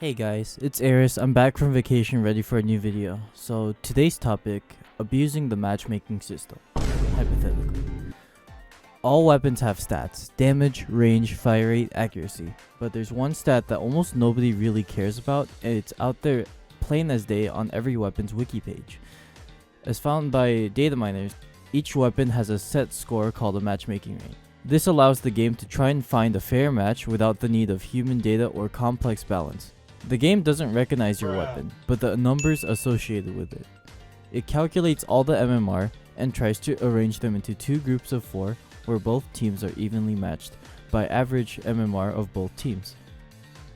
Hey guys, it's Eris. I'm back from vacation ready for a new video. So today's topic, abusing the matchmaking system. Hypothetically. All weapons have stats, damage, range, fire rate, accuracy. But there's one stat that almost nobody really cares about, and it's out there plain as day on every weapon's wiki page. As found by data miners, each weapon has a set score called a matchmaking rate. This allows the game to try and find a fair match without the need of human data or complex balance. The game doesn't recognize your weapon, but the numbers associated with it. It calculates all the MMR and tries to arrange them into two groups of 4 where both teams are evenly matched by average MMR of both teams.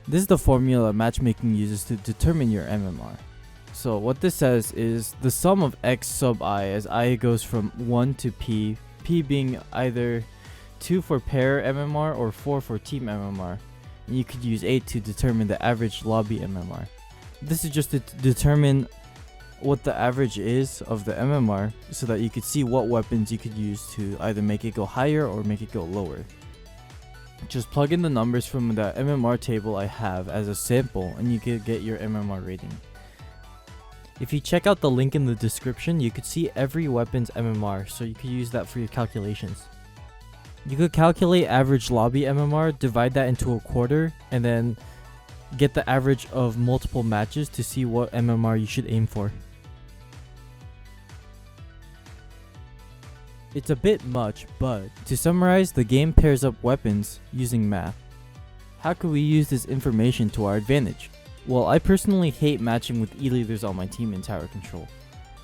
This is the formula matchmaking uses to determine your MMR. So what this says is the sum of x sub I as I goes from 1 to p, p being either 2 for pair MMR or 4 for team MMR. And you could use 8 to determine the average lobby MMR. This is just to determine what the average is of the MMR so that you could see what weapons you could use to either make it go higher or make it go lower. Just plug in the numbers from the MMR table I have as a sample and you could get your MMR rating. If you check out the link in the description, you could see every weapon's MMR, so you could use that for your calculations. You could calculate average lobby MMR, divide that into a quarter, and then get the average of multiple matches to see what MMR you should aim for. It's a bit much, but to summarize, the game pairs up weapons using math. How can we use this information to our advantage? Well, I personally hate matching with E-leaders on my team in tower control.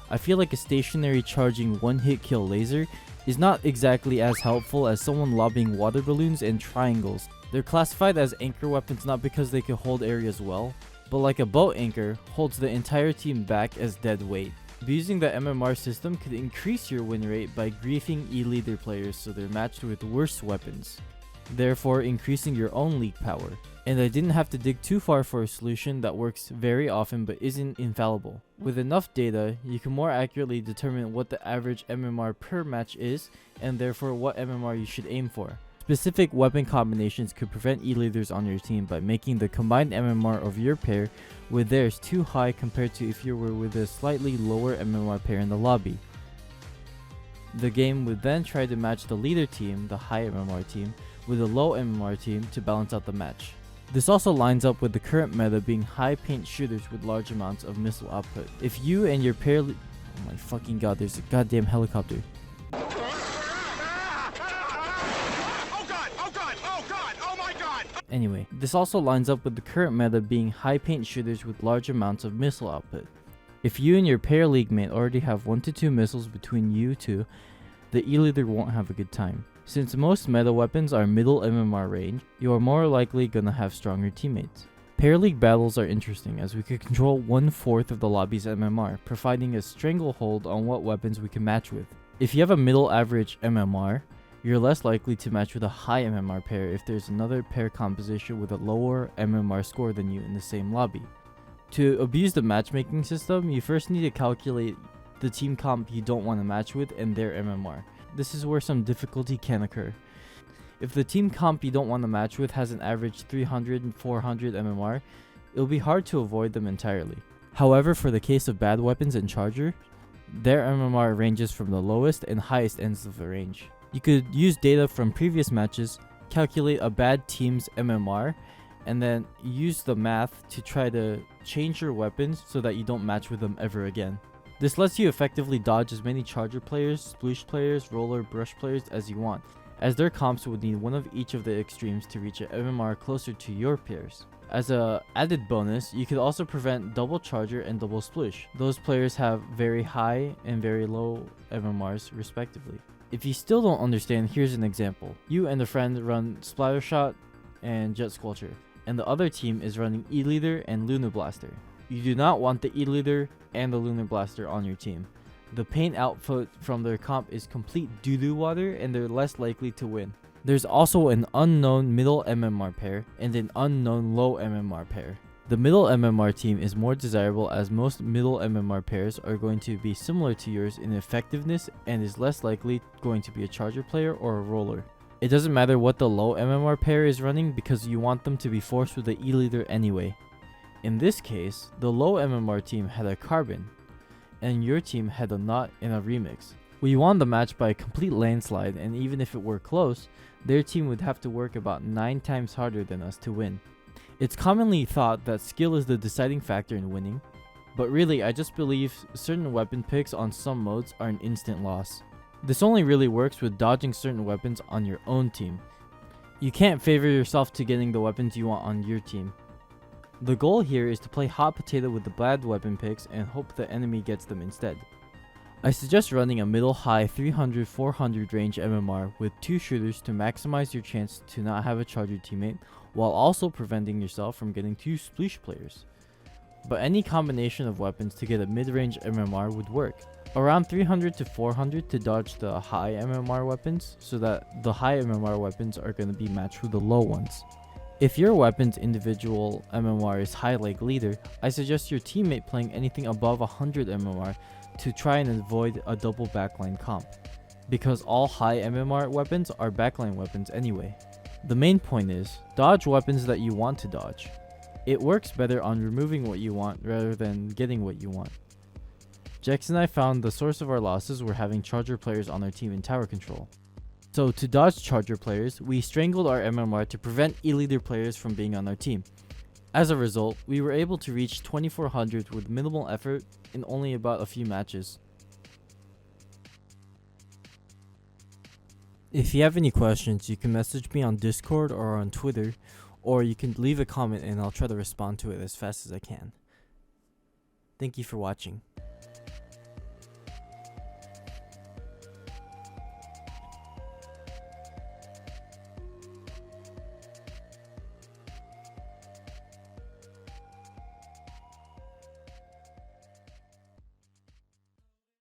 I feel like a stationary charging one-hit kill laser is not exactly as helpful as someone lobbing water balloons and triangles. They're classified as anchor weapons not because they can hold areas well, but like a boat anchor, holds the entire team back as dead weight. Abusing the MMR system could increase your win rate by griefing E-leader players so they're matched with worse weapons, therefore increasing your own league power. And I didn't have to dig too far for a solution that works very often but isn't infallible. With enough data, you can more accurately determine what the average MMR per match is, and therefore what MMR you should aim for. Specific weapon combinations could prevent E-leaders on your team by making the combined MMR of your pair with theirs too high compared to if you were with a slightly lower MMR pair in the lobby. The game would then try to match the leader team, the high MMR team, with a low MMR team to balance out the match. This also lines up with the current meta being high paint shooters with large amounts of missile output. If you and your pair oh my fucking god, there's a goddamn helicopter. Oh god, oh god, oh god, oh my god! Anyway, this also lines up with the current meta being high paint shooters with large amounts of missile output. If you and your pair league mate already have 1 to 2 missiles between you two, the E-leader won't have a good time. Since most meta weapons are middle MMR range, you are more likely gonna have stronger teammates. Pair league battles are interesting as we could control 1/4 of the lobby's MMR, providing a stranglehold on what weapons we can match with. If you have a middle average MMR, you're less likely to match with a high MMR pair if there's another pair composition with a lower MMR score than you in the same lobby. To abuse the matchmaking system, you first need to calculate the team comp you don't want to match with and their MMR. This is where some difficulty can occur. If the team comp you don't want to match with has an average 300 and 400 MMR, it'll be hard to avoid them entirely. However, for the case of bad weapons and charger, their MMR ranges from the lowest and highest ends of the range. You could use data from previous matches, calculate a bad team's MMR, and then use the math to try to change your weapons so that you don't match with them ever again. This lets you effectively dodge as many charger players, sploosh players, roller, brush players as you want, as their comps would need one of each of the extremes to reach an MMR closer to your pairs. As a added bonus, you could also prevent double charger and double sploosh. Those players have very high and very low MMRs respectively. If you still don't understand, here's an example. You and a friend run Splattershot and Jet Squelcher, and the other team is running E-leader and Lunar Blaster. You do not want the E-leader and the Lunar Blaster on your team. The paint output from their comp is complete doo-doo water and they're less likely to win. There's also an unknown middle MMR pair and an unknown low MMR pair. The middle MMR team is more desirable as most middle MMR pairs are going to be similar to yours in effectiveness and is less likely going to be a charger player or a roller. It doesn't matter what the low MMR pair is running because you want them to be forced with the E-leader anyway. In this case, the low MMR team had a carbon, and your team had a knot in a remix. We won the match by a complete landslide, and even if it were close, their team would have to work about 9 times harder than us to win. It's commonly thought that skill is the deciding factor in winning, but really I just believe certain weapon picks on some modes are an instant loss. This only really works with dodging certain weapons on your own team. You can't favor yourself to getting the weapons you want on your team. The goal here is to play hot potato with the bad weapon picks and hope the enemy gets them instead. I suggest running a middle-high 300-400 range MMR with 2 shooters to maximize your chance to not have a charger teammate while also preventing yourself from getting 2 spleesh players. But any combination of weapons to get a mid-range MMR would work. Around 300 to 400 to dodge the high MMR weapons so that the high MMR weapons are going to be matched with the low ones. If your weapon's individual MMR is high like leader, I suggest your teammate playing anything above 100 MMR to try and avoid a double backline comp, because all high MMR weapons are backline weapons anyway. The main point is, dodge weapons that you want to dodge. It works better on removing what you want rather than getting what you want. Jex and I found the source of our losses were having charger players on our team in tower control. So to dodge charger players, we strangled our MMR to prevent E-leader players from being on our team. As a result, we were able to reach 2400 with minimal effort in only about a few matches. If you have any questions, you can message me on Discord or on Twitter, or you can leave a comment and I'll try to respond to it as fast as I can. Thank you for watching.